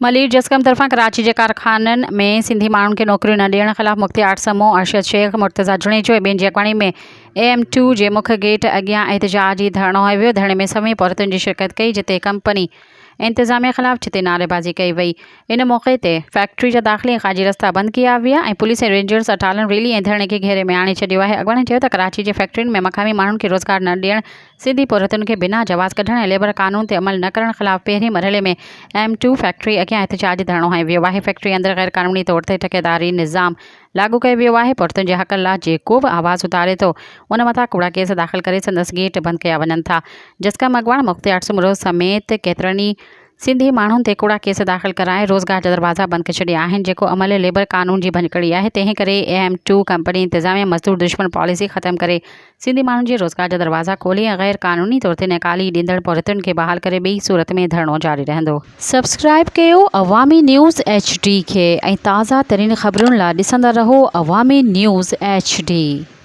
मलीर जसकम तरफां कराची के कारखाननि में सिंधी माण्हुनि खे नौकरियूं न ॾियण ख़िलाफ़ मुख़्तियार समूह अरशद शेख मुर्तज़ा जुणेजो ऐं ॿियनि जी अॻवानी में AM2 जे मुख्य गेट अॻियां एहतजाजी धरणो हयो वियो। धरणे में सभई औरतुनि जी शिरकत कई, जिते कंपनी इंतज़ामिया ख़िलाफ़ छिते नारेबाज़ी कई वई। इन मौक़े ते फैक्ट्री जा दाख़िली ऐं ख़ारजी रस्ता बंदि किया विया ऐं पुलिस ऐं रेंजर्स अटालन रैली ऐं धरणे खे घेरे में आणे छॾियो आहे। अॻवानी चयो त कराची जे फैक्ट्रियुनि में मक़ामी माण्हुनि खे रोज़गार न ॾियण, सिंधी औरतुनि खे बिना जवाज़ कढण ऐं लेबर कानून ते अमल न करण ख़िलाफ़ पहिरीं मरहले में AM2 फैक्ट्री अॻियां एहतजाजी धरणो हयो वियो आहे। फैक्ट्री अंदरि गैर क़ानूनी तौर ते ठेकेदारी निज़ाम लागू कयो वियो आहे। औरतुनि जे हक़ लाइ जेको बि आवाज़ उतारे थो उन मथां कूड़ा केस दाख़िल करे संदसि गेट बंदि कया वञनि था। जसकम अॻवान मुख़्तियार सुमरो समेत केतिरनि ई सिंधी माण्हुनि ते कूड़ा केस दाख़िल कराए रोज़गार जा दरवाज़ा बंदि करे छॾिया आहिनि, जेको अमल लेबर कानून जी भञकड़ी आहे। तंहिं करे AM2 कंपनी इंतज़ामिया मज़दूर दुश्मन पॉलिसी ख़तमु करे सिंधी माण्हुनि जे रोज़गार जा दरवाज़ा खोले ऐं गैर क़ानूनी तौर ते नकाली ॾींदड़ औरतुनि खे बहाल करे ॿी सूरत में धरणो जारी रहंदो। सब्सक्राइब कयो अवामी न्यूज़ HD खे ऐं ताज़ा तरीन ख़बरुनि लाइ ॾिसंदा रहो अवामी न्यूज़ HD।